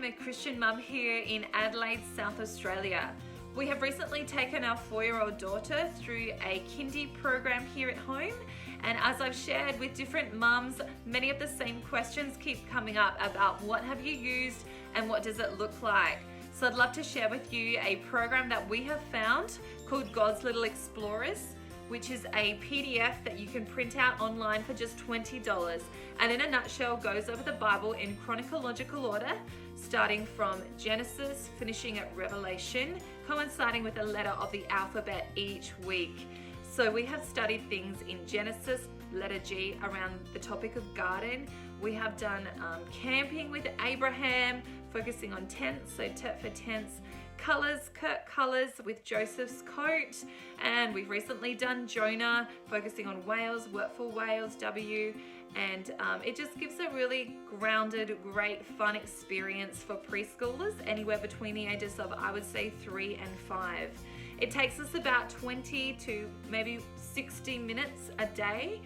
a Christian mum here in Adelaide, South Australia. We have recently taken our 4-year-old daughter through a Kindy program here at home, and as I've shared with different mums, many of the same questions keep coming up about what have you used and what does it look like. So I'd love to share with you a program that we have found called God's Little Explorers, which is a PDF that you can print out online for just $20, and in a nutshell goes over the Bible in chronological order, starting from Genesis, finishing at Revelation, coinciding with a letter of the alphabet each week. So we have studied things in Genesis, letter G, around the topic of garden. We have done camping with Abraham, focusing on tents, so tet for tents. Colors, Kurt colors with Joseph's coat, and we've recently done Jonah, focusing on whales, work for whales, W, and it just gives a really grounded, great, fun experience for preschoolers, anywhere between the ages of, I would say, 3 and 5. It takes us about 20 to maybe 60 minutes a day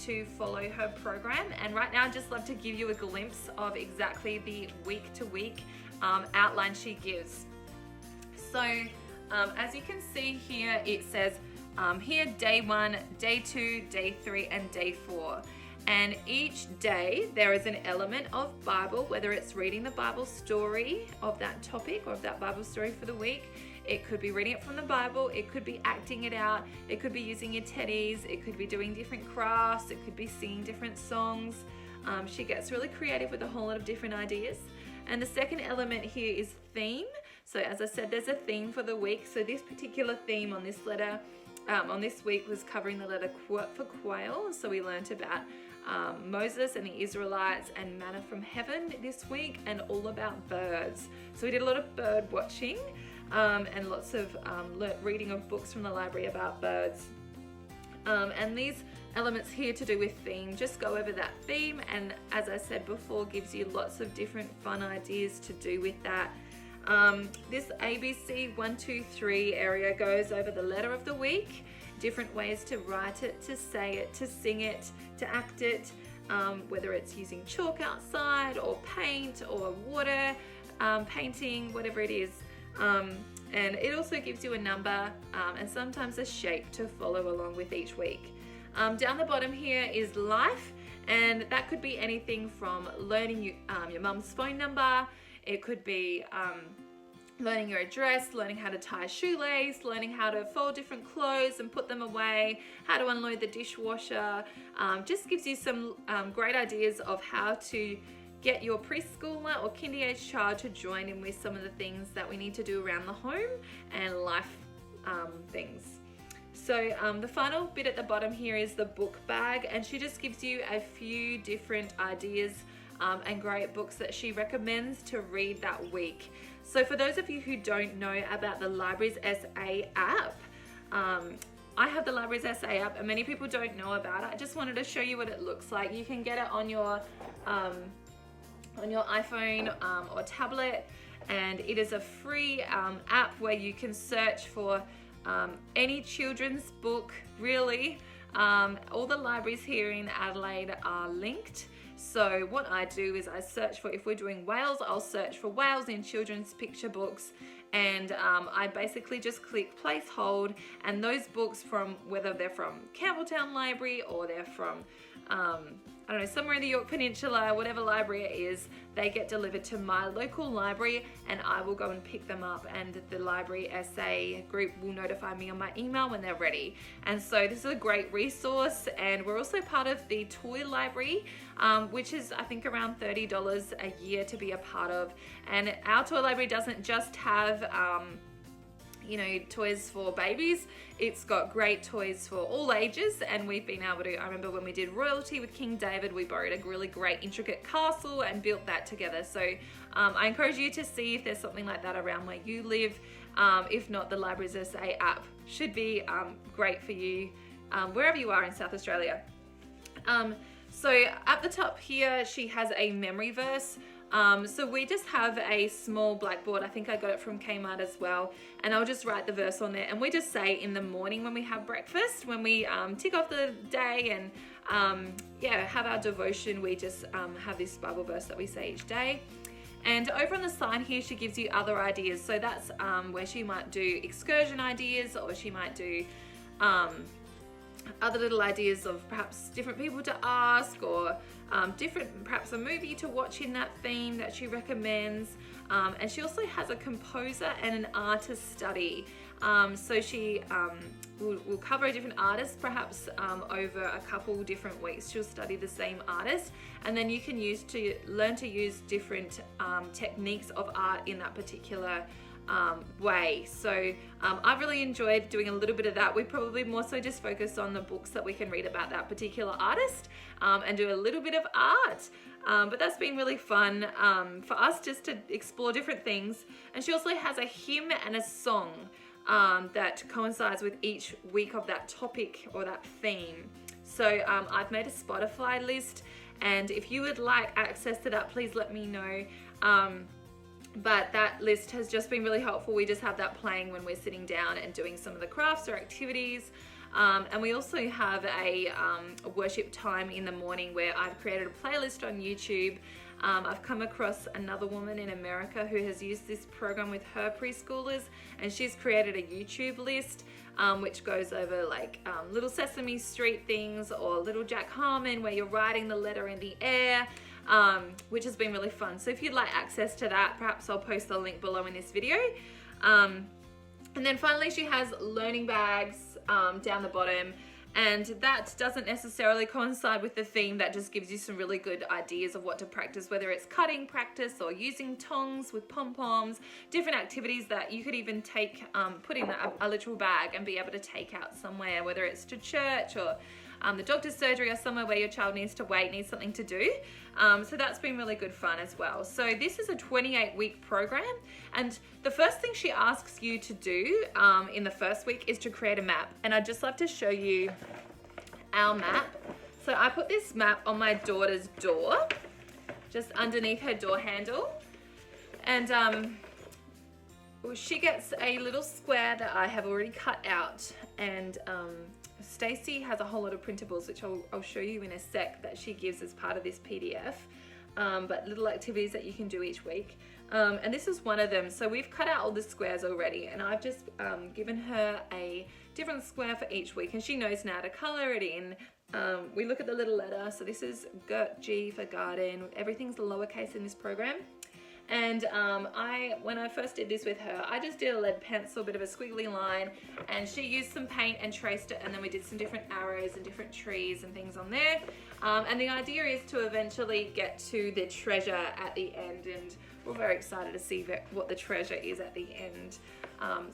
to follow her program, and right now I'd just love to give you a glimpse of exactly the week-to-week outline she gives. So as you can see here, it says here day 1, day 2, day 3, and day 4. And each day there is an element of Bible, whether it's reading the Bible story of that topic or of that Bible story for the week. It could be reading it from the Bible, it could be acting it out, it could be using your teddies, it could be doing different crafts, it could be singing different songs. She gets really creative with a whole lot of different ideas. And the second element here is theme. So as I said, there's a theme for the week. So this particular theme on this letter, on this week, was covering the letter for quail. So we learned about Moses and the Israelites and manna from heaven this week, and all about birds. So we did a lot of bird watching and lots of reading of books from the library about birds. And these elements here to do with theme just go over that theme, and as I said before, gives you lots of different fun ideas to do with that. This ABC 1, 2, 3 area goes over the letter of the week, different ways to write it, to say it, to sing it, to act it, whether it's using chalk outside or paint or water, painting, whatever it is. And it also gives you a number and sometimes a shape to follow along with each week. Down the bottom here is life, and that could be anything from learning your mum's phone number. It could be learning your address, learning how to tie a shoelace, learning how to fold different clothes and put them away, how to unload the dishwasher. Just gives you some great ideas of how to get your preschooler or kindy age child to join in with some of the things that we need to do around the home and life things. So the final bit at the bottom here is the book bag, and she just gives you a few different ideas and great books that she recommends to read that week. So for those of you who don't know about the Libraries SA app, I have the Libraries SA app, and many people don't know about it. I just wanted to show you what it looks like. You can get it on your iPhone or tablet, and it is a free app where you can search for any children's book, really. All the libraries here in Adelaide are linked. So what I do is I search for, if we're doing Wales, I'll search for Wales in children's picture books, and I basically just click place hold, and those books, from whether they're from Campbelltown Library or they're from I don't know, somewhere in the York Peninsula, whatever library it is, they get delivered to my local library, and I will go and pick them up, and the Library SA group will notify me on my email when they're ready. And so this is a great resource, and we're also part of the toy library, which is I think around $30 a year to be a part of. And our toy library doesn't just have toys for babies. It's got great toys for all ages, and we've been able to, I remember when we did royalty with King David, we borrowed a really great intricate castle and built that together. So I encourage you to see if there's something like that around where you live. If not, the Libraries SA app should be great for you wherever you are in South Australia. So at the top here, she has a memory verse. So we just have a small blackboard. I think I got it from Kmart as well, and I'll just write the verse on there, and we just say in the morning when we have breakfast, when we tick off the day and have our devotion, we just have this Bible verse that we say each day. And over on the side here, she gives you other ideas. So that's where she might do excursion ideas, or she might do other little ideas of perhaps different people to ask, or perhaps a movie to watch in that theme that she recommends. And she also has a composer and an artist study. So she will cover a different artist perhaps over a couple different weeks. She'll study the same artist, and then you can learn to use different techniques of art in that particular way. So I've really enjoyed doing a little bit of that. We probably more so just focus on the books that we can read about that particular artist and do a little bit of art. But that's been really fun for us just to explore different things. And she also has a hymn and a song that coincides with each week of that topic or that theme. So I've made a Spotify list, and if you would like access to that, please let me know. But that list has just been really helpful. We just have that playing when we're sitting down and doing some of the crafts or activities. And we also have a worship time in the morning where I've created a playlist on YouTube. I've come across another woman in America who has used this program with her preschoolers, and she's created a YouTube list which goes over like little Sesame Street things, or little Jack Harmon where you're writing the letter in the air, which has been really fun. So if you'd like access to that, perhaps I'll post the link below in this video. And then finally she has learning bags down the bottom, and that doesn't necessarily coincide with the theme. That just gives you some really good ideas of what to practice, whether it's cutting practice or using tongs with pom-poms, different activities that you could even take, put in a literal bag and be able to take out somewhere, whether it's to church or the doctor's surgery, or somewhere where your child needs to wait, needs something to do. So that's been really good fun as well. So this is a 28-week program, and the first thing she asks you to do in the first week is to create a map. And I'd just love to show you our map. So I put this map on my daughter's door, just underneath her door handle, and she gets a little square that I have already cut out, and Stacey has a whole lot of printables, which I'll show you in a sec, that she gives as part of this PDF, but little activities that you can do each week. And this is one of them. So we've cut out all the squares already, and I've just given her a different square for each week, and she knows now to color it in. We look at the little letter. So this is G for garden. Everything's lowercase in this program. And when I first did this with her, I just did a lead pencil, a bit of a squiggly line, and she used some paint and traced it, and then we did some different arrows and different trees and things on there. And the idea is to eventually get to the treasure at the end, and we're very excited to see what the treasure is at the end.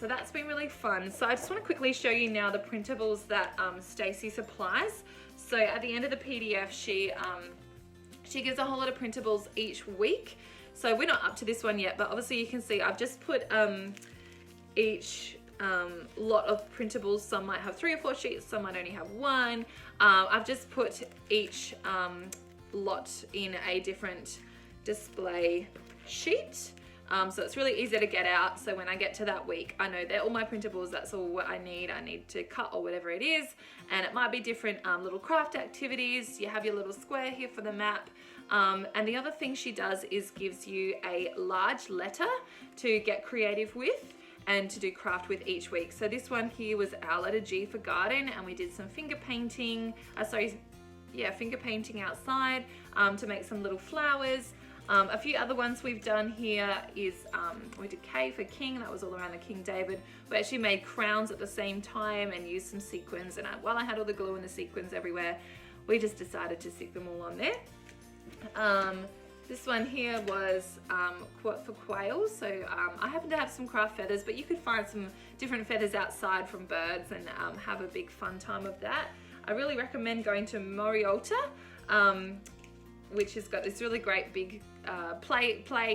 So that's been really fun. So I just want to quickly show you now the printables that Stacey supplies. So at the end of the PDF, she gives a whole lot of printables each week. So we're not up to this one yet, but obviously you can see I've just put each lot of printables. Some might have 3 or 4 sheets, some might only have 1. I've just put each lot in a different display sheet. So it's really easy to get out. So when I get to that week, I know they're all my printables. That's all what I need. I need to cut or whatever it is. And it might be different little craft activities. You have your little square here for the map. And the other thing she does is gives you a large letter to get creative with and to do craft with each week. So this one here was our letter G for garden, and we did some finger painting, finger painting outside to make some little flowers. A few other ones we've done here is we did K for king. That was all around the King David. We actually made crowns at the same time and used some sequins, and while I had all the glue and the sequins everywhere, we just decided to stick them all on there. This one here was for quails. So I happen to have some craft feathers, but you could find some different feathers outside from birds and have a big fun time of that. I really recommend going to Morialta, which has got this really great big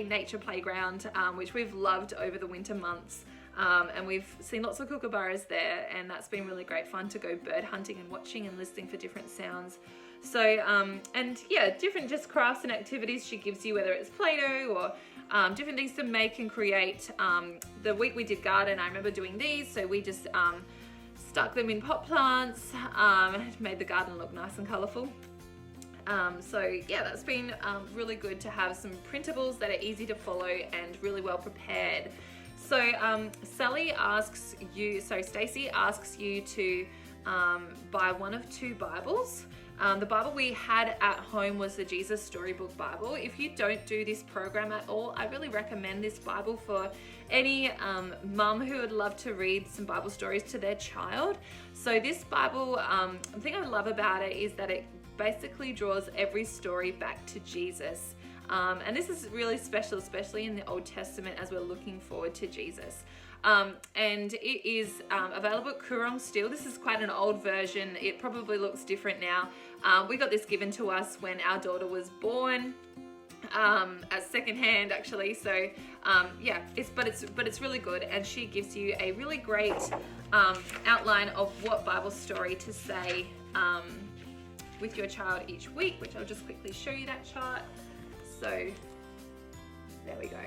nature playground, which we've loved over the winter months. And we've seen lots of kookaburras there, and that's been really great fun to go bird hunting and watching and listening for different sounds. So, and yeah, different just crafts and activities she gives you, whether it's Play-Doh or different things to make and create. The week we did garden, I remember doing these, so we just stuck them in pot plants, made the garden look nice and colourful. So yeah, that's been really good to have some printables that are easy to follow and really well prepared. So Stacey asks you to buy one of two Bibles. The Bible we had at home was the Jesus Storybook Bible. If you don't do this program at all, I really recommend this Bible for any mum who would love to read some Bible stories to their child. So this Bible, the thing I love about it is that it basically draws every story back to Jesus. And this is really special, especially in the Old Testament as we're looking forward to Jesus. And it is available at Koorong still. This is quite an old version. It probably looks different now. We got this given to us when our daughter was born, as secondhand actually. So yeah, it's really good, and she gives you a really great outline of what Bible story to say with your child each week, which I'll just quickly show you that chart. So there we go.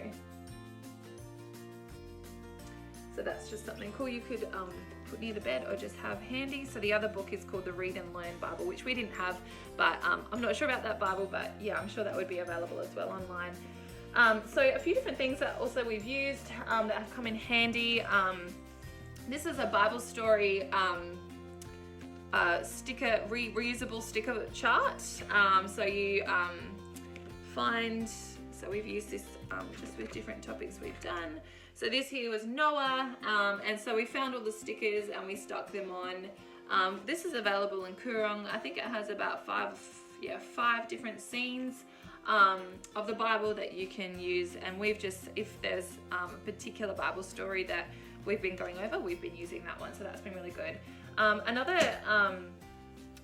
So that's just something cool you could put near the bed or just have handy. So the other book is called the Read and Learn Bible, which we didn't have, but I'm not sure about that Bible, but yeah, I'm sure that would be available as well online. So a few different things that also we've used that have come in handy. This is a Bible story sticker, reusable sticker chart. So you so we've used this just with different topics we've done. So this here was Noah, and so we found all the stickers and we stuck them on. This is available in Koorong. I think it has about five different scenes of the Bible that you can use, and we've just, if there's a particular Bible story that we've been going over, we've been using that one, so that's been really good. Another,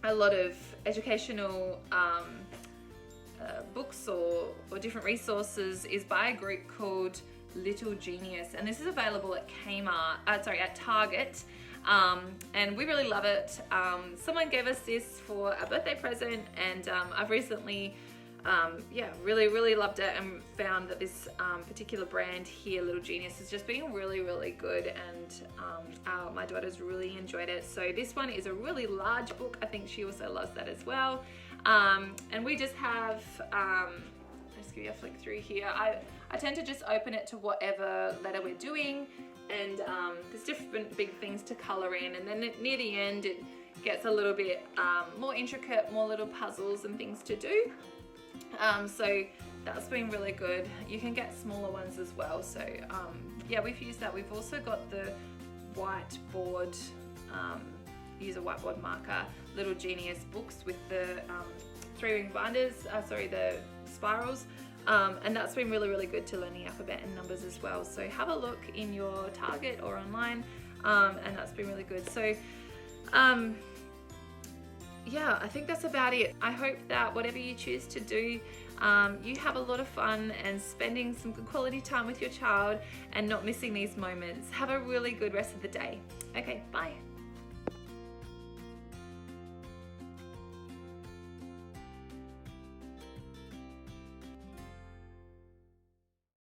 a lot of educational books or different resources is by a group called Little Genius, and this is available at at Target, and we really love it. Someone gave us this for a birthday present, and I've recently really loved it and found that this particular brand here, Little Genius, has just been really good, and my daughter's really enjoyed it. So this one is a really large book. I think she also loves that as well. And we just have, let's give you a flick through here. I tend to just open it to whatever letter we're doing, and there's different big things to color in, and then near the end it gets a little bit more intricate, more little puzzles and things to do. So that's been really good. You can get smaller ones as well. So yeah, we've used that. We've also got the whiteboard, use a whiteboard marker, Little Genius books with the 3-ring binders, the spirals. And that's been really good to learning alphabet and numbers as well. So have a look in your Target or online, and that's been really good. So yeah, I think that's about it. I hope that whatever you choose to do, you have a lot of fun and spending some good quality time with your child and not missing these moments. Have a really good rest of the day. Okay, bye.